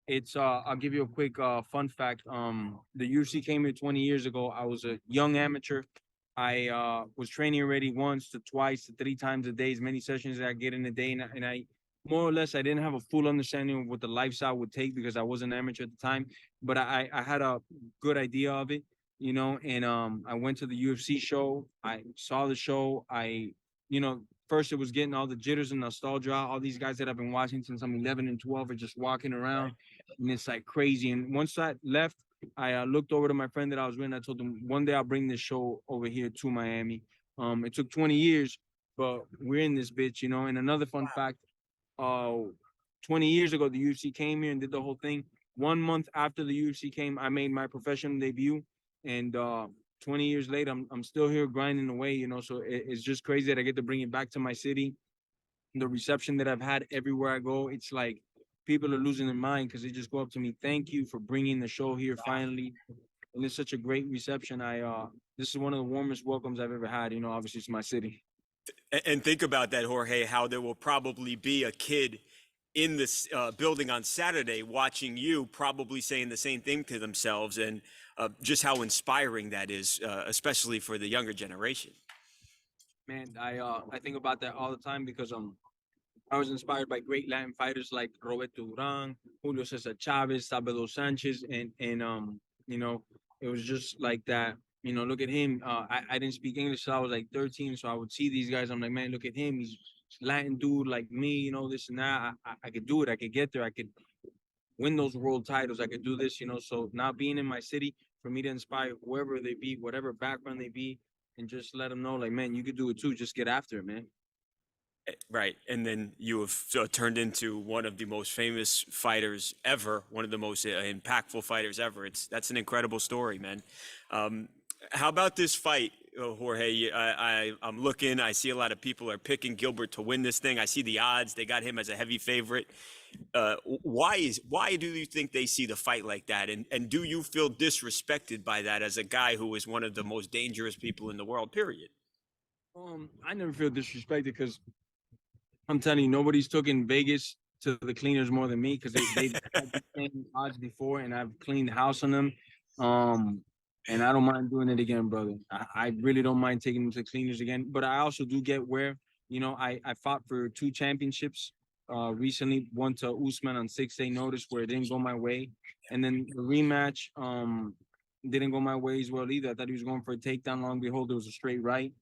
It's I'll give you a quick fun fact. The UFC came here 20 years ago. I was a young amateur. I was training already once to twice to three times a day, as many sessions as I get in a day, and I more or less I didn't have a full understanding of what the lifestyle would take because I was an amateur at the time, but I had a good idea of it, and I went to the UFC show. I saw the show. First it was getting all the jitters and nostalgia out. All these guys that I've been watching since I'm 11 and 12 are just walking around, and it's like crazy. And once I left, I looked over to my friend that I was with, and I told him one day I'll bring this show over here to Miami. It took 20 years, but we're in this bitch. And another fun fact, uh, 20 years ago, the UFC came here and did the whole thing. 1 month after the UFC came, I made my professional debut, and 20 years later, I'm still here grinding away. So it's just crazy that I get to bring it back to my city. The reception that I've had everywhere I go, it's like people are losing their mind because they just go up to me, thank you for bringing the show here finally. And it's such a great reception. This is one of the warmest welcomes I've ever had. Obviously it's my city. And think about that, Jorge, how there will probably be a kid in this building on Saturday watching you, probably saying the same thing to themselves, and just how inspiring that is, especially for the younger generation. Man, I think about that all the time because I was inspired by great Latin fighters like Roberto Duran, Julio Cesar Chavez, Salvador Sanchez, and you know, it was just like that. Look at him. I didn't speak English till I was like 13, so I would see these guys. I'm like, man, look at him. He's Latin dude like me. This and that. I could do it. I could get there. I could win those world titles. I could do this. So now being in my city, for me to inspire whoever they be, whatever background they be, and just let them know, like, man, you could do it too. Just get after it, man. Right. And then you have turned into one of the most famous fighters ever, one of the most impactful fighters ever. That's an incredible story, man. How about this fight, Jorge? I'm looking. I see a lot of people are picking Gilbert to win this thing. I see the odds. They got him as a heavy favorite. Why do you think they see the fight like that? And do you feel disrespected by that as a guy who is one of the most dangerous people in the world, period? I never feel disrespected because I'm telling you, nobody's took in Vegas to the cleaners more than me because they've had the same odds before, and I've cleaned house on them. And I don't mind doing it again, brother. I really don't mind taking them to cleaners again. But I also do get where, I fought for 2 championships recently, one to Usman on 6 day notice where it didn't go my way. And then the rematch didn't go my way as well either. I thought he was going for a takedown. Long behold, it was a straight right.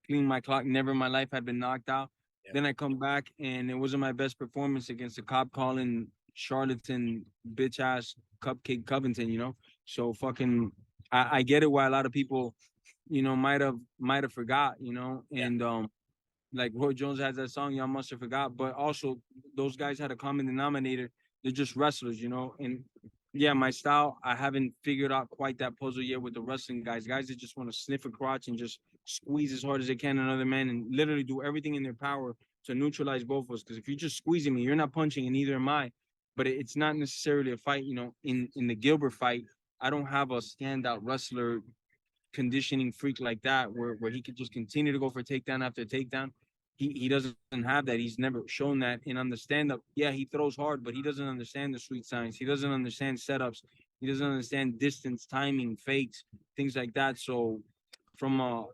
Clean my clock. Never in my life had been knocked out. Yeah. Then I come back and it wasn't my best performance against the cop calling charlatan bitch ass Cupcake Covington. So fucking I get it why a lot of people, might have forgot, and like Roy Jones has that song, y'all must have forgot. But also those guys had a common denominator. They're just wrestlers. And yeah, my style, I haven't figured out quite that puzzle yet with the wrestling guys. Guys that just want to sniff a crotch and just squeeze as hard as they can another man and literally do everything in their power to neutralize both of us. Because if you're just squeezing me, you're not punching, and neither am I. But it's not necessarily a fight. In the Gilbert fight, I don't have a standout wrestler conditioning freak like that where he could just continue to go for takedown after takedown. He doesn't have that. He's never shown that. And on the stand-up, yeah, he throws hard, but he doesn't understand the sweet science. He doesn't understand setups. He doesn't understand distance, timing, fakes, things like that. So from a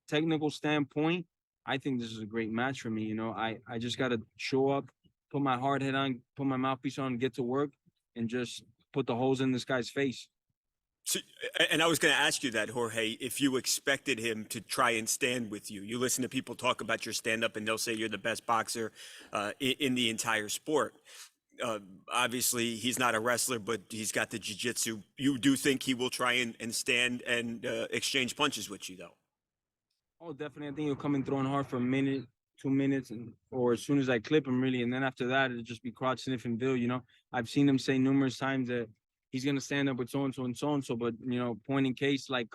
technical standpoint, I think this is a great match for me. I just got to show up, put my hard head on, put my mouthpiece on, get to work, and just put the holes in this guy's face. So, and I was going to ask you that, Jorge, if you expected him to try and stand with you. You listen to people talk about your stand-up, and they'll say you're the best boxer in the entire sport. Obviously, he's not a wrestler, but he's got the jiu-jitsu. You do think he will try and stand and exchange punches with you, though? Oh, definitely. I think he'll come in throwing hard for a minute, 2 minutes, or as soon as I clip him, really. And then after that, it'll just be crotch sniffing Bill. I've seen him say numerous times that he's gonna stand up with so and so and so and so. But point in case, like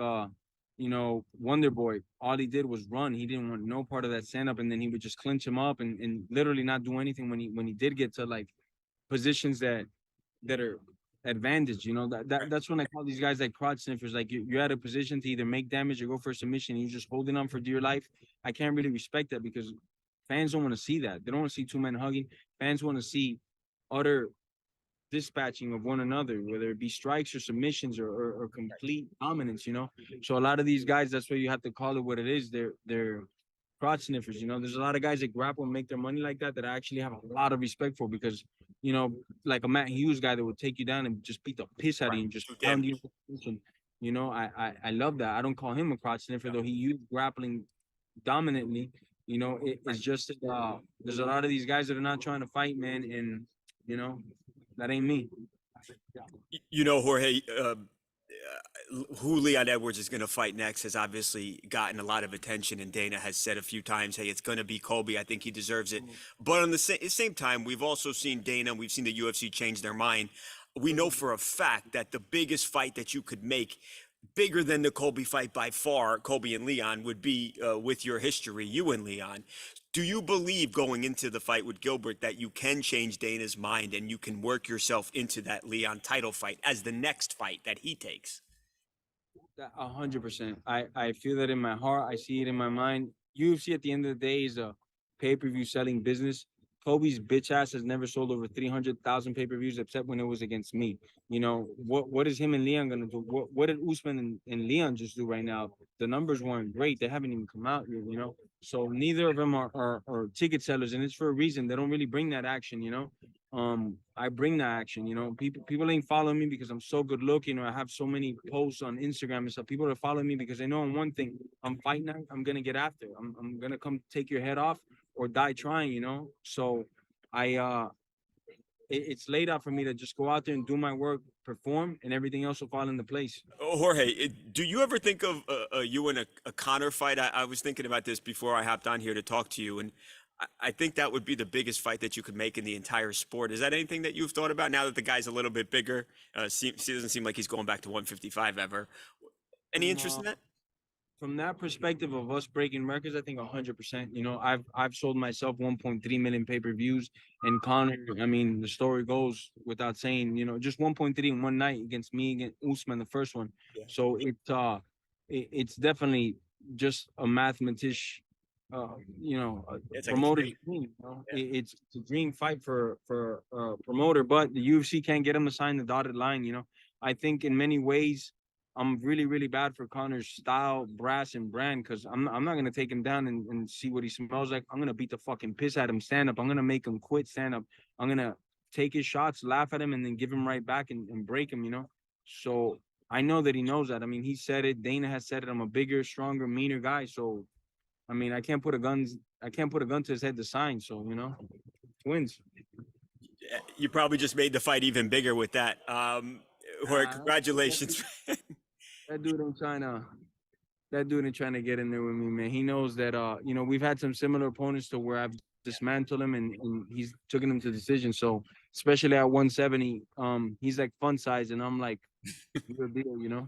Wonder Boy, all he did was run. He didn't want no part of that stand up, and then he would just clinch him up and literally not do anything when he did get to like positions that are advantage. That's when I call these guys like crotch sniffers. Like you're at a position to either make damage or go for a submission, and you're just holding on for dear life. I can't really respect that because fans don't want to see that. They don't want to see two men hugging. Fans want to see utter dispatching of one another, whether it be strikes or submissions or complete dominance, you know. So a lot of these guys, that's why you have to call it what it is. They're crotch sniffers, you know. There's a lot of guys that grapple and make their money like that I actually have a lot of respect for because, you know, like a Matt Hughes guy that would take you down and just beat the piss out of you and just pound you. You know, I love that. I don't call him a crotch sniffer though. He used grappling dominantly. You know, it's just there's a lot of these guys that are not trying to fight, man, and you know, that ain't me. You know, Jorge, who Leon Edwards is going to fight next has obviously gotten a lot of attention, and Dana has said a few times, hey, it's going to be Colby. I think he deserves it. But on the same time, we've also seen Dana, we've seen the UFC change their mind. We know for a fact that the biggest fight that you could make, bigger than the Colby fight by far, Colby and Leon, would be with your history, you and Leon. Do you believe going into the fight with Gilbert that you can change Dana's mind and you can work yourself into that Leon title fight as the next fight that he takes? 100%. I feel that in my heart. I see it in my mind. UFC at the end of the day is a pay-per-view selling business. Kobe's bitch ass has never sold over 300,000 pay-per-views except when it was against me. You know, what is him and Leon gonna do? What did Usman and Leon just do right now? The numbers weren't great. They haven't even come out yet, you know. So neither of them are ticket sellers, and it's for a reason. They don't really bring that action, you know. I bring that action, you know. People ain't following me because I'm so good looking, or I have so many posts on Instagram and stuff. People are following me because they know one thing: I'm fighting. I'm gonna get after. I'm gonna come take your head off or die trying, you know. So it's laid out for me to just go out there and do my work, perform, and everything else will fall into place. Jorge, do you ever think of you in a Conor fight? I was thinking about this before I hopped on here to talk to you, and I think that would be the biggest fight that you could make in the entire sport. Is that anything that you've thought about now that the guy's a little bit bigger? Doesn't seem like he's going back to 155 ever. Any interest in that? From that perspective of us breaking records, I think 100%. You know, I've sold myself 1.3 million pay-per-views, and Conor, I mean, the story goes without saying, you know, just 1.3 in one night against me, against Usman, the first one. Yeah. So it's definitely just a mathematician, you know, a promoter's dream. You know? Yeah. It's a dream fight for a promoter, but the UFC can't get him to sign the dotted line. You know, I think in many ways, I'm really, really bad for Conor's style, brass, and brand because I'm not going to take him down and see what he smells like. I'm going to beat the fucking piss out of him stand up. I'm going to make him quit stand up. I'm going to take his shots, laugh at him, and then give him right back and break him, you know? So I know that he knows that. I mean, he said it. Dana has said it. I'm a bigger, stronger, meaner guy. So, I mean, I can't put a gun to his head to sign. So, you know, wins. You probably just made the fight even bigger with that. Congratulations. That dude ain't trying to get in there with me, man. He knows that you know, we've had some similar opponents to where I've dismantled him and he's taken him to decision. So especially at 170, he's like fun size and I'm like real deal, you know.